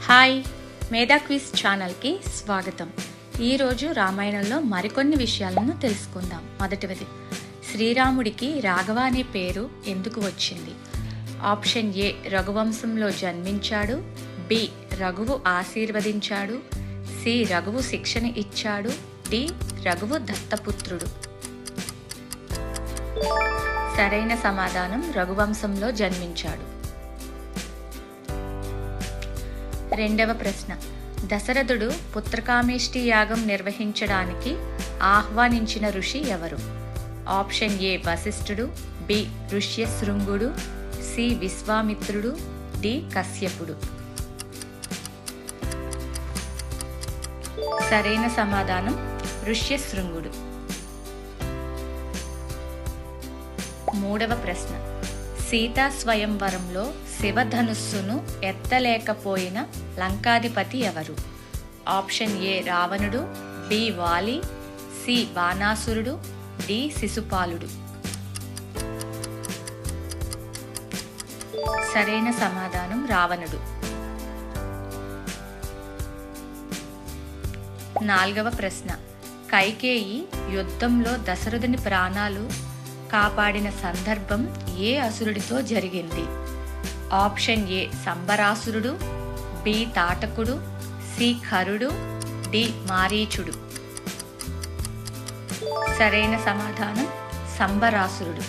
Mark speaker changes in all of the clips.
Speaker 1: Hi, మేధా quiz ఛానల్కి స్వాగతం. ఈరోజు రామాయణంలో మరికొన్ని విషయాలను తెలుసుకుందాం. మొదటిది, శ్రీరాముడికి రాఘవ అనే పేరు ఎందుకు వచ్చింది? ఆప్షన్ ఏ, రఘువంశంలో జన్మించాడు. బి, రఘువు ఆశీర్వదించాడు. సి, రఘువు శిక్షణ ఇచ్చాడు. డి, రఘువు దత్తపుత్రుడు. సరైన సమాధానం రఘువంశంలో జన్మించాడు. రెండవ ప్రశ్న, దశరథుడు పుత్రకామేష్టి యాగం నిర్వహించడానికి ఆహ్వానించిన ఋషి ఎవరు? ఆప్షన్ ఏ, వశిష్ఠుడు. బి, ఋష్యశృంగుడు. సి, విశ్వామిత్రుడు. డి, కశ్యపుడు. సరైన సమాధానం ఋష్యశృంగుడు. మూడవ ప్రశ్న, సీతా స్వయంవరంలో శివధనుస్సును ఎత్తలేకపోయిన లంకాధిపతి ఎవరు? ఆప్షన్ ఏ, రావణుడు. బి, వాలి. సి, బాణాసురుడు. డి, శిశుపాలుడు. సరైన సమాధానం రావణుడు. నాలుగవ ప్రశ్న, కైకేయి యుద్ధంలో దశరథుని ప్రాణాలు కాపాడిన సందర్భం ఏ అసురుడితో జరిగింది? ఆప్షన్ ఏ, సంబరాసురుడు. బి, తాటకుడు. సి, ఖరుడు. డి, మారీచుడు. సరైన సమాధానం సంబరాసురుడు.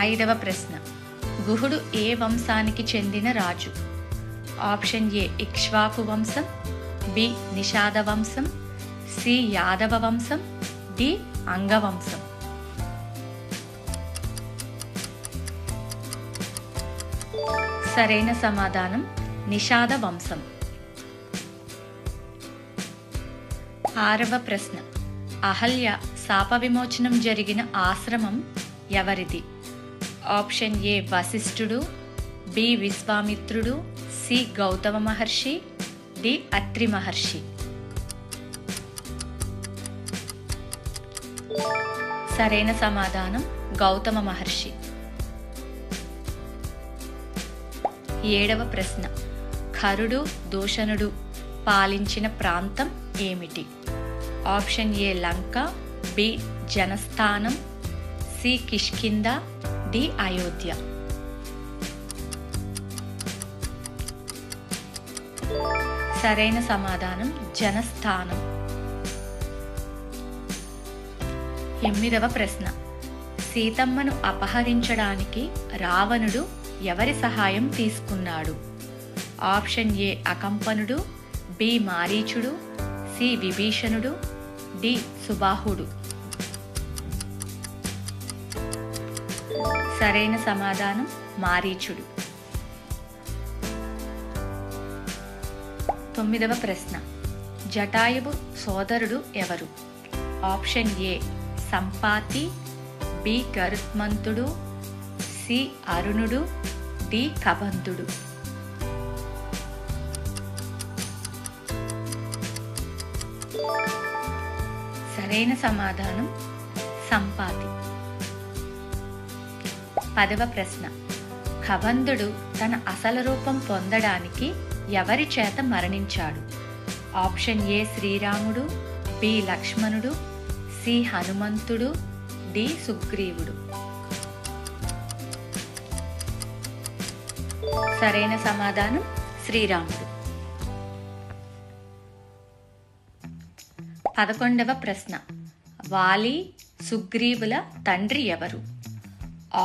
Speaker 1: ఐదవ ప్రశ్న, గుహుడు ఏ వంశానికి చెందిన రాజు? ఆప్షన్ ఏ, ఇక్ష్వాకు వంశం. బి, నిషాద వంశం. సి, యాదవ వంశం. డి, అంగవంశం. సరైన సమాధానం నిషాద వంశం. ఆరవ ప్రశ్న, అహల్య శాప విమోచనం జరిగిన ఆశ్రమం ఎవరిది? ఆప్షన్ ఏ, వశిష్ఠుడు. బి, విశ్వామిత్రుడు. సి, గౌతమ మహర్షి. డి, అత్రి మహర్షి. సరైన సమాధానం గౌతమ మహర్షి. ఏడవ ప్రశ్న, ఖరుడు దూషణుడు పాలించిన ప్రాంతం ఏమిటి? Option A, Lanka. B, Janasthanam. C, Kishkinda. D, Ayodhya. సరైన సమాధానం జనస్థానం. ఎనిమిదవ ప్రశ్న, సీతమ్మను అపహరించడానికి రావణుడు ఎవరి సహాయం తీసుకున్నాడు? ఆప్షన్ ఏ, అకంపనుడు. బి, మారీచుడు. సి, విభీషణుడు. డి, సుబాహుడు. సరైన సమాధానం మారీచుడు. తొమ్మిదవ ప్రశ్న, జటాయువు సోదరుడు ఎవరు? Option A, Sampati. బి, గరుత్మంతుడు. సి, అరుణుడు. డి, కబంధుడు. సరైన సమాధానం సంపాతి. పదవ ప్రశ్న, కబంధుడు తన అసలు రూపం పొందడానికి ఎవరి చేత మరణించాడు? ఆప్షన్ ఏ, శ్రీరాముడు. బి, లక్ష్మణుడు. సి, హనుమంతుడు. డి, సుగ్రీవుడు. సరైన సమాధానం శ్రీరాముడు. 11వ ప్రశ్న, వాలి సుగ్రీవుల తండ్రి ఎవరు?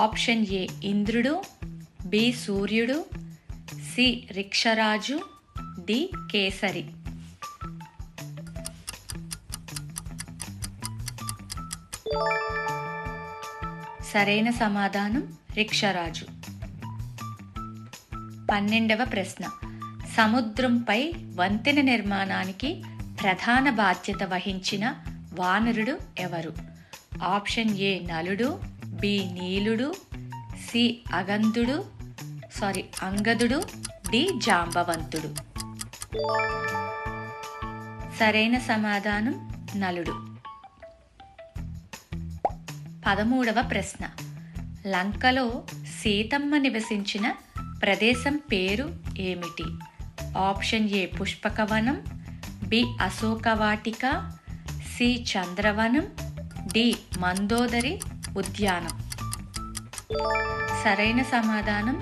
Speaker 1: ఆప్షన్ ఏ, ఇంద్రుడు. బి, సూర్యుడు. సి, రిక్షరాజు. డి, కేసరి. సరైన సమాధానం రిక్షరాజు. 12వ ప్రశ్న, సముద్రంపై వంతెన నిర్మాణానికి ప్రధాన బాధ్యత వహించిన వానరుడు ఎవరు? ఆప్షన్ ఏ, నలుడు. బి, నీలుడు. సి, అంగదుడు. డి, జాంబవంతుడు. సరైన సమాధానం నలుడు. 13వ ప్రశ్న, లంకలో సీతమ్మ నివసించిన ప్రదేశం పేరు ఏమిటి? Option A Pushpakavanam, B Ashokavatika, C Chandravanam, D Mandodari ఉద్యానం. సరైన సమాధానం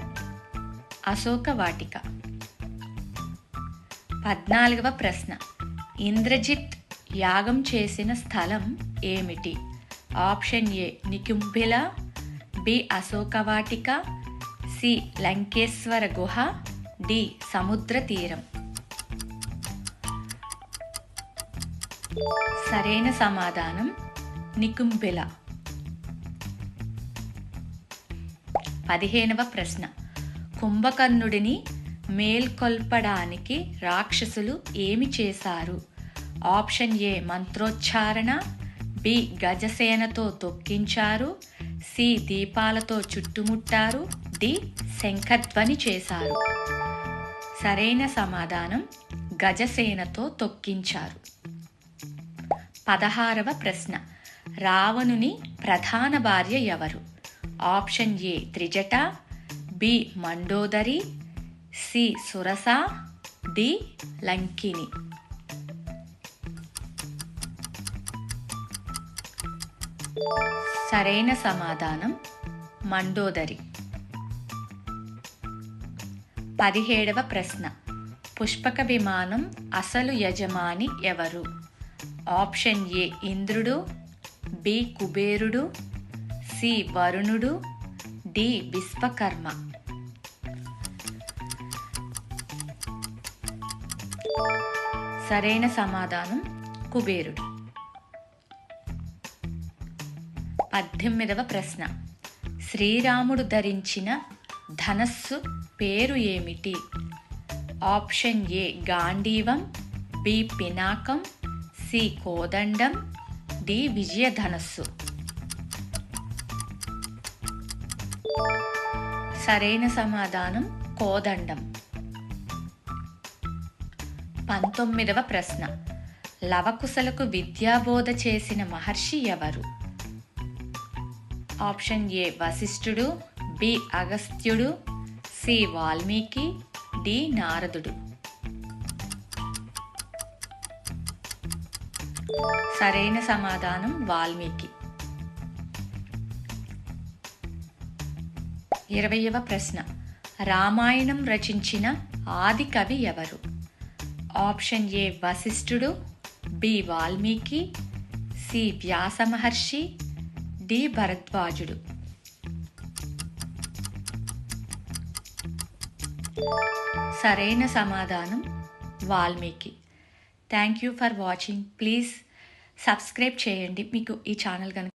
Speaker 1: అశోకవాటిక. 14వ ప్రశ్న. ఇంద్రజిత్ యాగం చేసిన స్థలం ఏమిటి? Option A Nikumbhila, B Ashokavatika, C Lankeshwara గుహ, డి సముద్ర తీరం. సరైన సమాధానం నికుంభిల. 15వ ప్రశ్న. కుంభకర్ణుడిని మేల్కొల్పడానికి రాక్షసులు ఏమి చేశారు? ఆప్షన్ ఏ మంత్రోచ్చారణ, బి గజసేనతో తొక్కించారు, సి దీపాలతో చుట్టుముట్టారు, డి శంఖధ్వని చేశారు. సరైన సమాధానం గజసేనతో తొక్కించారు. 16వ ప్రశ్న. రావణుని ప్రధాన భార్య ఎవరు? Option A Trijata, B Mandodari, C Surasa, D Lankini. సరైన సమాధానం మండోదరి. 17వ ప్రశ్న. పుష్పక విమానం అసలు యజమాని ఎవరు? ఆప్షన్ ఏ ఇంద్రుడు, బి కుబేరుడు, సి వరుణుడు, డి విశ్వకర్మ. సరైన సమాధానం కుబేరుడు. 18వ ప్రశ్న. శ్రీరాముడు ధరించిన ధనస్సు పేరు ఏమిటి? Option A Gandivam, B Pinakam, C Kodandam, D విజయధనస్సు. సరైన సమాధానం కోదండం. 19వ ప్రశ్న. లవకుశలకు విద్యాబోధ చేసిన మహర్షి ఎవరు? ఆప్షన్ ఏ వశిష్ఠుడు, బి అగస్త్యుడు, సి వాల్మీకి, డి నారదుడు. సరైన సమాధానం వాల్మీకి. 20వ ప్రశ్న. రామాయణం రచించిన ఆది కవి ఎవరు? ఆప్షన్ ఏ వశిష్ఠుడు, బి వాల్మీకి, సి వ్యాస మహర్షి, డి భరద్వాజుడు. సరైన సమాధానం Valmiki. Thank you for watching. Please subscribe చేయండి మీకు ఈ ఛానల్ కనుక